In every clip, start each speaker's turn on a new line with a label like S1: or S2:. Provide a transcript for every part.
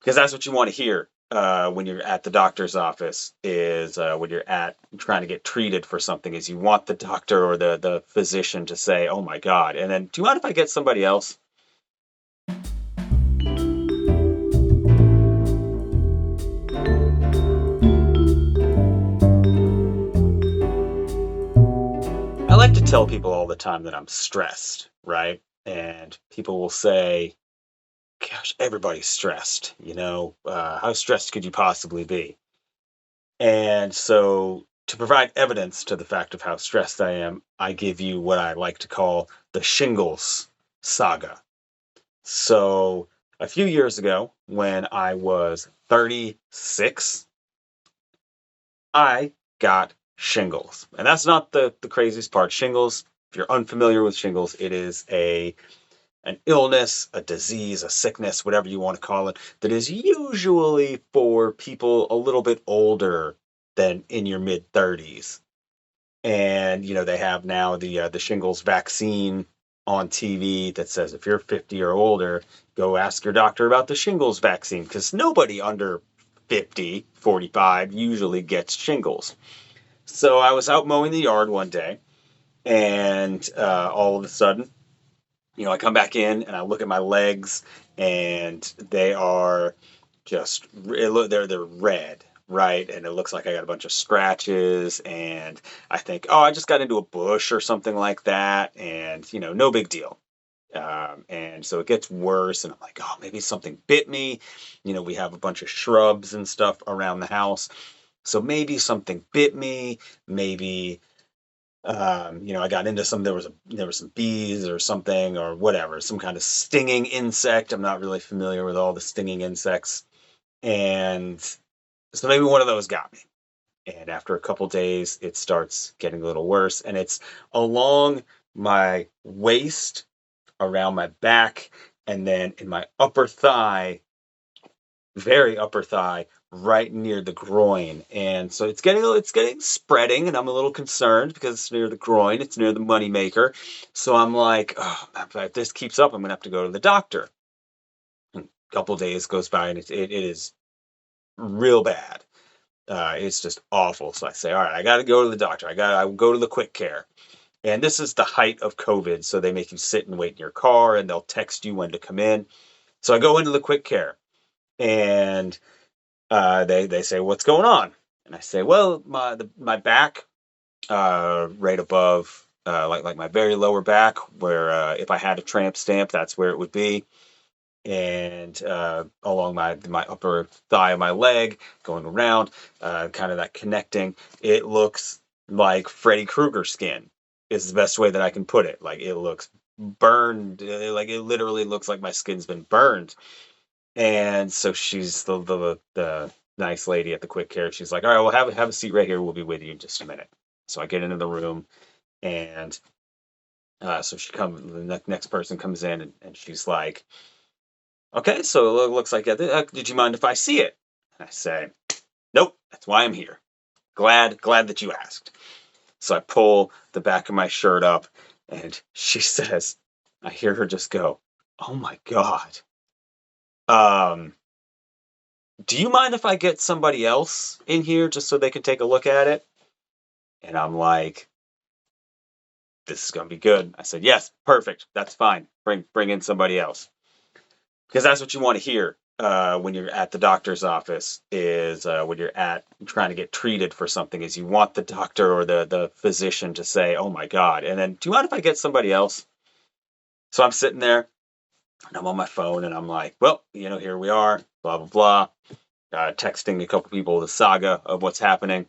S1: because that's what you want to hear when you're at the doctor's office is when you're at trying to get treated for something is you want the doctor or the physician to say, oh my God. And then, do you mind if I get somebody else? I like to tell people all the time that I'm stressed, right? And people will say, gosh, everybody's stressed. How stressed could you possibly be? And so, to provide evidence to the fact of how stressed I am, I give you what I like to call the shingles saga. So, a few years ago, when I was 36, I got shingles. And that's not the craziest part. Shingles, if you're unfamiliar with shingles, it is an illness, a disease, a sickness, whatever you want to call it, that is usually for people a little bit older than in your mid 30s. And they have now the shingles vaccine on TV that says if you're 50 or older, go ask your doctor about the shingles vaccine because nobody under 50, 45 usually gets shingles. So I was out mowing the yard one day, and all of a sudden, I come back in and I look at my legs, and they are they're red, right? And it looks like I got a bunch of scratches, and I think, oh, I just got into a bush or something like that, and no big deal. And so it gets worse, and I'm like, oh, maybe something bit me. We have a bunch of shrubs and stuff around the house, so maybe something bit me. Maybe I got into there was some bees or something or whatever, some kind of stinging insect. I'm not really familiar with all the stinging insects. And so maybe one of those got me. And after a couple days, it starts getting a little worse. And it's along my waist, around my back, and then in my upper thigh, very upper thigh, right near the groin. And so it's getting spreading, and I'm a little concerned because it's near the groin, it's near the moneymaker. So I'm like, oh, if this keeps up, I'm gonna have to go to the doctor. And a couple days goes by, and it is real bad. It's just awful. So I say, all right, I got to go to the doctor. I go to the quick care. And this is the height of COVID, so they make you sit and wait in your car, and they'll text you when to come in. So I go into the quick care, and they say, what's going on? And I say, well, my back, right above, like my very lower back, where if I had a tramp stamp, that's where it would be. And along my upper thigh of my leg, going around, kind of that connecting, it looks like Freddy Krueger skin. Is the best way that I can put it. Like it looks burned, like it literally looks like my skin's been burned. And so she's the nice lady at the quick care. She's like, all right, well, have a seat right here. We'll be with you in just a minute. So I get into the room, and so the next person comes in, and she's like, okay, so it looks like, did you mind if I see it? And I say, nope, that's why I'm here. Glad that you asked. So I pull the back of my shirt up, and she says, I hear her just go, oh my God. Um, do you mind if I get somebody else in here just so they can take a look at it? And I'm like, this is going to be good. I said, yes, perfect. That's fine. Bring in somebody else. Because that's what you want to hear when you're at the doctor's office is when you're at trying to get treated for something is you want the doctor or the physician to say, oh my God. And then, do you mind if I get somebody else? So I'm sitting there and I'm on my phone and I'm like, well, here we are, blah, blah, blah. Texting a couple people the saga of what's happening.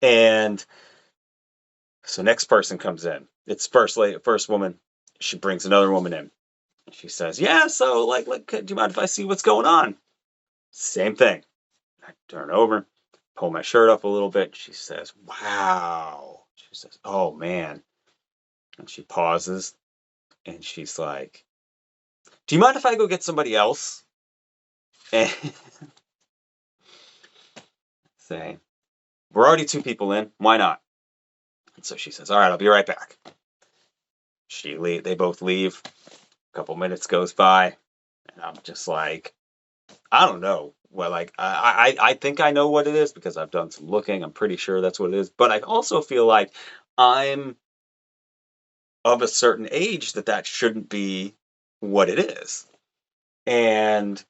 S1: And so next person comes in. It's first woman. She brings another woman in. She says, yeah, so do you mind if I see what's going on? Same thing. I turn over, pull my shirt up a little bit. She says, wow. She says, oh man. And she pauses and she's like, do you mind if I go get somebody else? And say, we're already two people in. Why not? And so she says, all right, I'll be right back. They both leave. A couple minutes goes by, and I'm just like, I don't know. Well, like I think I know what it is because I've done some looking. I'm pretty sure that's what it is. But I also feel like I'm of a certain age that that shouldn't be what it is. And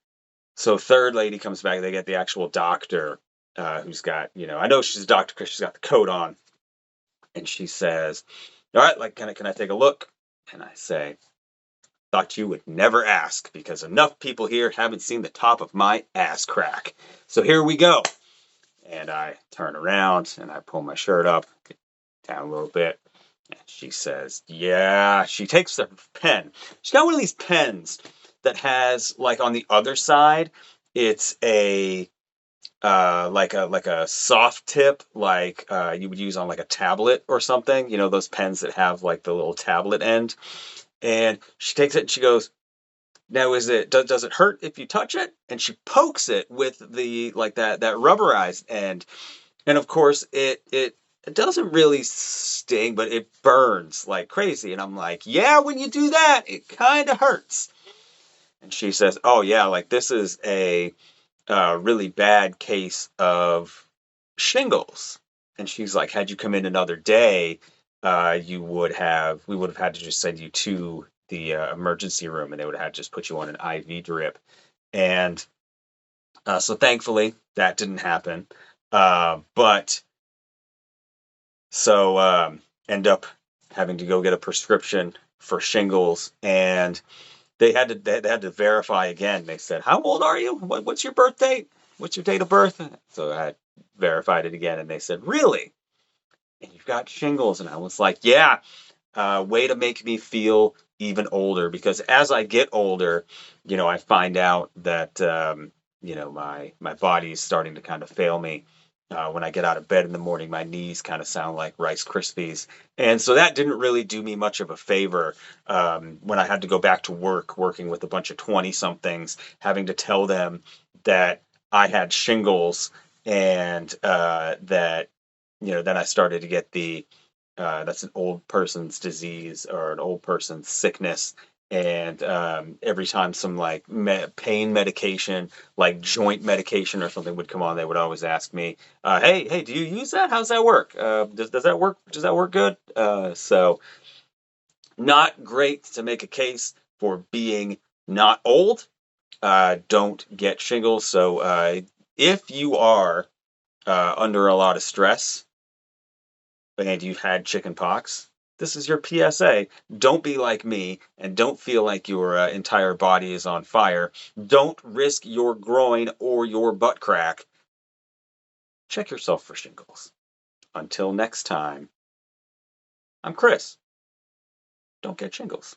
S1: so third lady comes back. They get the actual doctor who's got, I know she's a doctor because she's got the coat on, and she says, "All right, like, can I take a look?" And I say, "Thought you would never ask because enough people here haven't seen the top of my ass crack. So here we go." And I turn around and I pull my shirt up, get down a little bit. And she says, "Yeah." She takes the pen. She's got one of these pens that has, like, on the other side, it's a like a soft tip, like you would use on like a tablet or something. You know those pens that have like the little tablet end. And she takes it and she goes, "Now is it does it hurt if you touch it?" And she pokes it with the like that rubberized end. And of course it doesn't really sting, but it burns like crazy. And I'm like, "Yeah, when you do that, it kind of hurts." And she says, "Oh yeah, like this is a really bad case of shingles." And she's like, "Had you come in another day, we would have had to just send you to the emergency room, and they would have had to just put you on an IV drip." And so thankfully that didn't happen. But so end up having to go get a prescription for shingles, and they had to verify again. They said, "How old are you? What's your birth date? What's your date of birth?" So I verified it again, and they said, "Really? And you've got shingles?" And I was like, "Yeah." Way to make me feel even older, because as I get older, I find out that my body is starting to kind of fail me. When I get out of bed in the morning, my knees kind of sound like Rice Krispies, and so that didn't really do me much of a favor when I had to go back to work, working with a bunch of 20-somethings, having to tell them that I had shingles, and that then I started to get the that's an old person's disease or an old person's sickness. And every time some like pain medication, like joint medication or something would come on, they would always ask me, "Hey, do you use that? How's that work? Does that work? Does that work good?" So not great to make a case for being not old. Don't get shingles. So if you are under a lot of stress and you've had chicken pox, this is your PSA. Don't be like me and don't feel like your entire body is on fire. Don't risk your groin or your butt crack. Check yourself for shingles. Until next time, I'm Chris. Don't get shingles.